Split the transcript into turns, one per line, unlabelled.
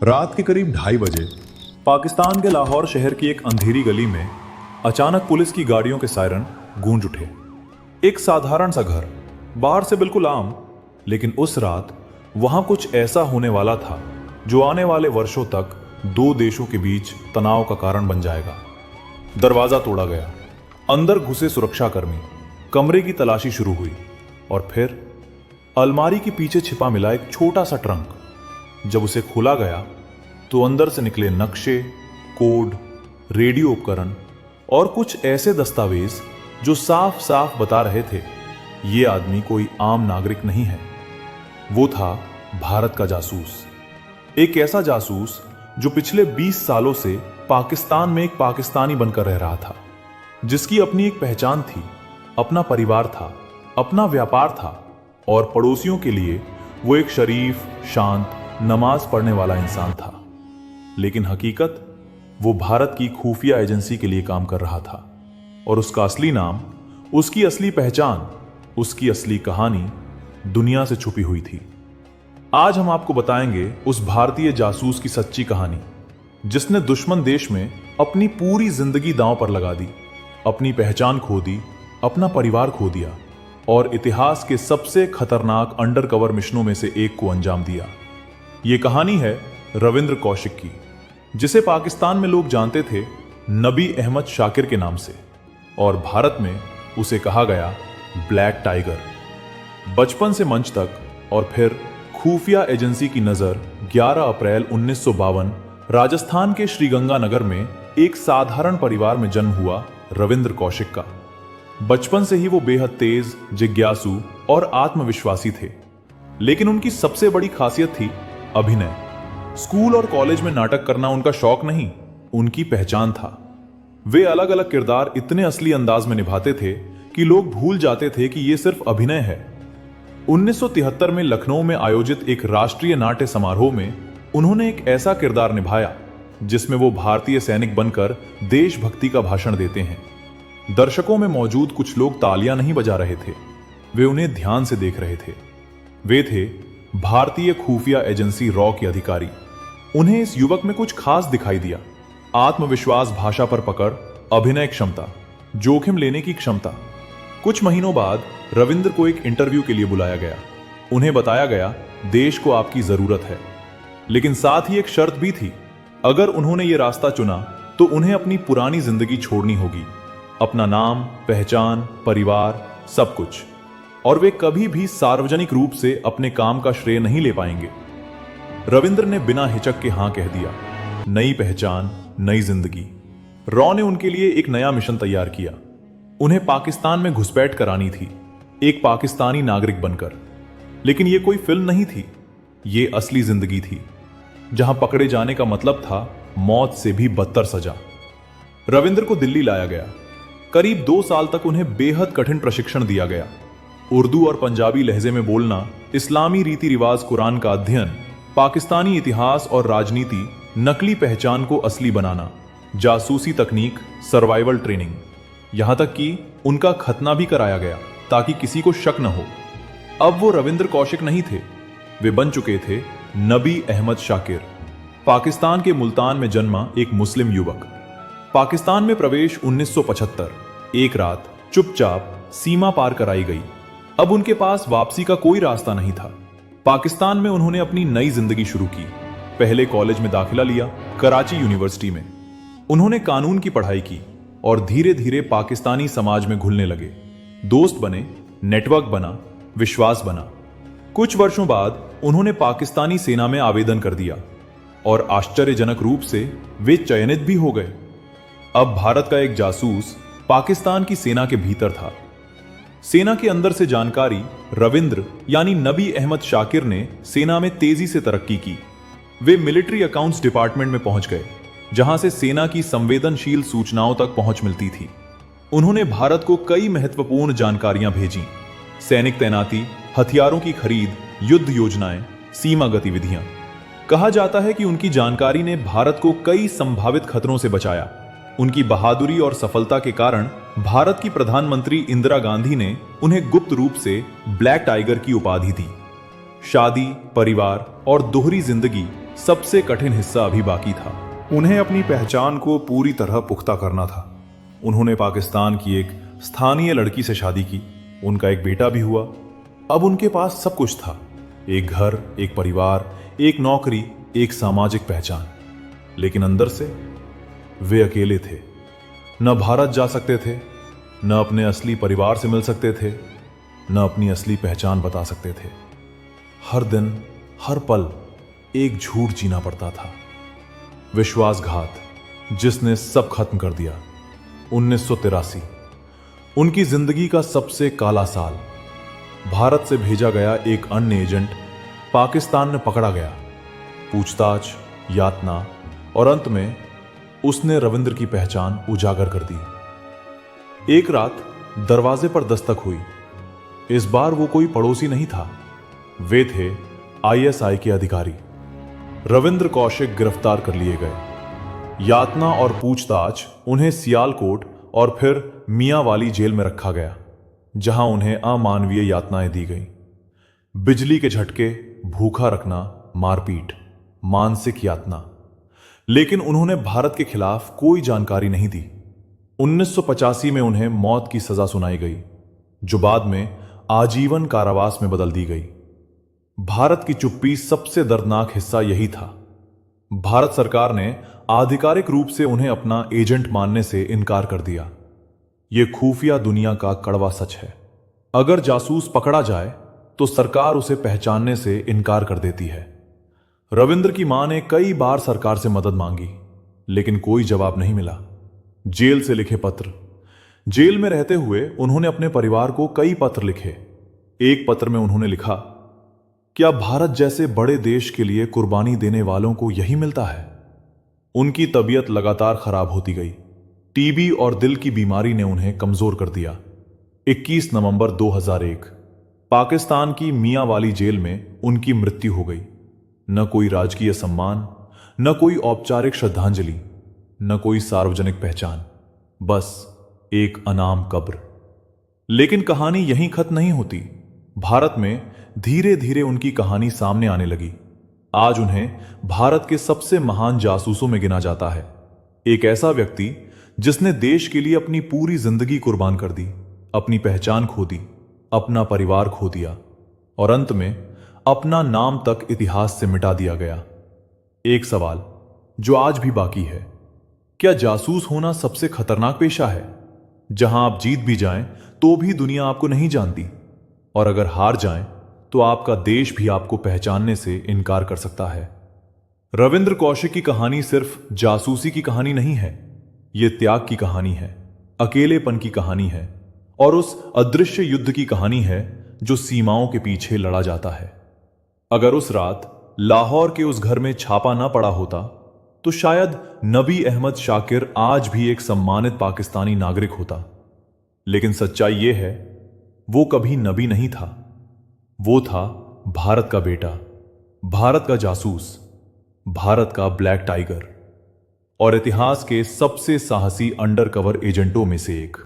रात के करीब 2:30 बजे पाकिस्तान के लाहौर शहर की एक अंधेरी गली में अचानक पुलिस की गाड़ियों के सायरन गूंज उठे। एक साधारण सा घर, बाहर से बिल्कुल आम, लेकिन उस रात वहां कुछ ऐसा होने वाला था जो आने वाले वर्षों तक दो देशों के बीच तनाव का कारण बन जाएगा। दरवाजा तोड़ा गया, अंदर घुसे सुरक्षाकर्मी, कमरे की तलाशी शुरू हुई और फिर अलमारी के पीछे छिपा मिला एक छोटा सा ट्रंक। जब उसे खोला गया तो अंदर से निकले नक्शे, कोड, रेडियो उपकरण और कुछ ऐसे दस्तावेज जो साफ साफ बता रहे थे ये आदमी कोई आम नागरिक नहीं है। वो था भारत का जासूस, एक ऐसा जासूस जो पिछले 20 सालों से पाकिस्तान में एक पाकिस्तानी बनकर रह रहा था, जिसकी अपनी एक पहचान थी, अपना परिवार था, अपना व्यापार था और पड़ोसियों के लिए वो एक शरीफ, शांत, नमाज पढ़ने वाला इंसान था। लेकिन हकीकत, वो भारत की खुफिया एजेंसी के लिए काम कर रहा था और उसका असली नाम, उसकी असली पहचान, उसकी असली कहानी दुनिया से छुपी हुई थी। आज हम आपको बताएंगे उस भारतीय जासूस की सच्ची कहानी, जिसने दुश्मन देश में अपनी पूरी जिंदगी दांव पर लगा दी, अपनी पहचान खो दी, अपना परिवार खो दिया और इतिहास के सबसे खतरनाक अंडरकवर मिशनों में से एक को अंजाम दिया। ये कहानी है रविंद्र कौशिक की, जिसे पाकिस्तान में लोग जानते थे नबी अहमद शाकिर के नाम से और भारत में उसे कहा गया ब्लैक टाइगर। बचपन से मंच तक और फिर खुफिया एजेंसी की नजर 11 अप्रैल 1952 राजस्थान के श्रीगंगानगर में एक साधारण परिवार में जन्म हुआ रविंद्र कौशिक का। बचपन से ही वो बेहद तेज, जिज्ञासु और आत्मविश्वासी थे, लेकिन उनकी सबसे बड़ी खासियत थी अभिनय। स्कूल और कॉलेज में नाटक करना उनका शौक नहीं, उनकी पहचान था। वे अलग अलग किरदार इतने असली अंदाज में निभाते थे कि लोग भूल जाते थे कि ये सिर्फ अभिनय है। 1973 में लखनऊ में आयोजित एक राष्ट्रीय नाट्य समारोह में उन्होंने एक ऐसा किरदार निभाया जिसमें वो भारतीय सैनिक बनकर देशभक्ति का भाषण देते हैं। दर्शकों में मौजूद कुछ लोग तालियां नहीं बजा रहे थे, वे उन्हें ध्यान से देख रहे थे। वे थे भारतीय खुफिया एजेंसी रॉ के अधिकारी। उन्हें इस युवक में कुछ खास दिखाई दिया। आत्मविश्वास, भाषा पर पकड़, अभिनय क्षमता, जोखिम लेने की क्षमता। कुछ महीनों बाद रविंद्र को एक इंटरव्यू के लिए बुलाया गया। उन्हें बताया गया देश को आपकी जरूरत है, लेकिन साथ ही एक शर्त भी थी। अगर उन्होंने ये रास्ता चुना तो उन्हें अपनी पुरानी जिंदगी छोड़नी होगी, अपना नाम, पहचान, परिवार, सब कुछ। और वे कभी भी सार्वजनिक रूप से अपने काम का श्रेय नहीं ले पाएंगे। रविंद्र ने बिना हिचक के हां कह दिया। नई पहचान, नई जिंदगी। रॉ ने उनके लिए एक नया मिशन तैयार किया। उन्हें पाकिस्तान में घुसपैठ करानी थी, एक पाकिस्तानी नागरिक बनकर। लेकिन यह कोई फिल्म नहीं थी, ये असली जिंदगी थी, जहां पकड़े जाने का मतलब था मौत से भी बदतर सजा। रविंद्र को दिल्ली लाया गया। करीब 2 साल तक उन्हें बेहद कठिन प्रशिक्षण दिया गया। उर्दू और पंजाबी लहजे में बोलना, इस्लामी रीति रिवाज, कुरान का अध्ययन, पाकिस्तानी इतिहास और राजनीति, नकली पहचान को असली बनाना, जासूसी तकनीक, सर्वाइवल ट्रेनिंग, यहां तक कि उनका खतना भी कराया गया ताकि किसी को शक न हो। अब वो रविंद्र कौशिक नहीं थे, वे बन चुके थे नबी अहमद शाकिर, पाकिस्तान के मुल्तान में जन्मा एक मुस्लिम युवक। पाकिस्तान में प्रवेश 1975। एक रात चुपचाप सीमा पार कराई गई। अब उनके पास वापसी का कोई रास्ता नहीं था। पाकिस्तान में उन्होंने अपनी नई जिंदगी शुरू की। पहले कॉलेज में दाखिला लिया, कराची यूनिवर्सिटी में। उन्होंने कानून की पढ़ाई की और धीरे धीरे पाकिस्तानी समाज में घुलने लगे। दोस्त बने, नेटवर्क बना, विश्वास बना। कुछ वर्षों बाद उन्होंने पाकिस्तानी सेना में आवेदन कर दिया और आश्चर्यजनक रूप से वे चयनित भी हो गए। अब भारत का एक जासूस पाकिस्तान की सेना के भीतर था। सेना के अंदर से जानकारी रविंद्र यानी नबी अहमद शाकिर ने सेना में तेजी से तरक्की की। वे मिलिट्री अकाउंट्स डिपार्टमेंट में पहुंच गए, जहां से सेना की संवेदनशील सूचनाओं तक पहुंच मिलती थी। उन्होंने भारत को कई महत्वपूर्ण जानकारियां भेजी। सैनिक तैनाती, हथियारों की खरीद, युद्ध योजनाएं, सीमा गतिविधियां। कहा जाता है कि उनकी जानकारी ने भारत को कई संभावित खतरों से बचाया। उनकी बहादुरी और सफलता के कारण भारत की प्रधानमंत्री इंदिरा गांधी ने उन्हें गुप्त रूप से ब्लैक टाइगर की उपाधि दी। शादी, परिवार और दोहरी जिंदगी सबसे कठिन हिस्सा अभी बाकी था। उन्हें अपनी पहचान को पूरी तरह पुख्ता करना था। उन्होंने पाकिस्तान की एक स्थानीय लड़की से शादी की, उनका एक बेटा भी हुआ। अब उनके पास सब कुछ था, एक घर, एक परिवार, एक नौकरी, एक सामाजिक पहचान। लेकिन अंदर से वे अकेले थे। न भारत जा सकते थे, न अपने असली परिवार से मिल सकते थे, न अपनी असली पहचान बता सकते थे। हर दिन, हर पल एक झूठ जीना पड़ता था। विश्वासघात जिसने सब खत्म कर दिया। 1983 उनकी जिंदगी का सबसे काला साल। भारत से भेजा गया एक अन्य एजेंट पाकिस्तान में पकड़ा गया। पूछताछ, यातना और अंत में उसने रविंद्र की पहचान उजागर कर दी। एक रात दरवाजे पर दस्तक हुई। इस बार वो कोई पड़ोसी नहीं था, वे थे आईएसआई के अधिकारी। रविंद्र कौशिक गिरफ्तार कर लिए गए। यातना और पूछताछ उन्हें सियालकोट और फिर मियांवाली जेल में रखा गया, जहां उन्हें अमानवीय यातनाएं दी गई। बिजली के झटके, भूखा रखना, मारपीट, मानसिक यातना। लेकिन उन्होंने भारत के खिलाफ कोई जानकारी नहीं दी। 1985 में उन्हें मौत की सजा सुनाई गई, जो बाद में आजीवन कारावास में बदल दी गई। भारत की चुप्पी सबसे दर्दनाक हिस्सा यही था। भारत सरकार ने आधिकारिक रूप से उन्हें अपना एजेंट मानने से इनकार कर दिया। यह खुफिया दुनिया का कड़वा सच है। अगर जासूस पकड़ा जाए तो सरकार उसे पहचानने से इनकार कर देती है। रविंद्र की मां ने कई बार सरकार से मदद मांगी, लेकिन कोई जवाब नहीं मिला। जेल से लिखे पत्र। जेल में रहते हुए उन्होंने अपने परिवार को कई पत्र लिखे। एक पत्र में उन्होंने लिखा, क्या भारत जैसे बड़े देश के लिए कुर्बानी देने वालों को यही मिलता है? उनकी तबीयत लगातार खराब होती गई। टीबी और दिल की बीमारी ने उन्हें कमजोर कर दिया। 21 नवंबर 2001 पाकिस्तान की मियांवाली जेल में उनकी मृत्यु हो गई। न कोई राजकीय सम्मान, न कोई औपचारिक श्रद्धांजलि, न कोई सार्वजनिक पहचान, बस एक अनाम कब्र। लेकिन कहानी यहीं खत्म नहीं होती। भारत में धीरे धीरे उनकी कहानी सामने आने लगी। आज उन्हें भारत के सबसे महान जासूसों में गिना जाता है। एक ऐसा व्यक्ति जिसने देश के लिए अपनी पूरी जिंदगी कुर्बान कर दी, अपनी पहचान खो दी, अपना परिवार खो दिया और अंत में अपना नाम तक इतिहास से मिटा दिया गया। एक सवाल जो आज भी बाकी है, क्या जासूस होना सबसे खतरनाक पेशा है, जहां आप जीत भी जाएं तो भी दुनिया आपको नहीं जानती, और अगर हार जाएं तो आपका देश भी आपको पहचानने से इनकार कर सकता है? रविंद्र कौशिक की कहानी सिर्फ जासूसी की कहानी नहीं है, यह त्याग की कहानी है, अकेलेपन की कहानी है और उस अदृश्य युद्ध की कहानी है जो सीमाओं के पीछे लड़ा जाता है। अगर उस रात लाहौर के उस घर में छापा ना पड़ा होता तो शायद नबी अहमद शाकिर आज भी एक सम्मानित पाकिस्तानी नागरिक होता। लेकिन सच्चाई यह है, वो कभी नबी नहीं था, वो था भारत का बेटा, भारत का जासूस, भारत का ब्लैक टाइगर और इतिहास के सबसे साहसी अंडरकवर एजेंटों में से एक।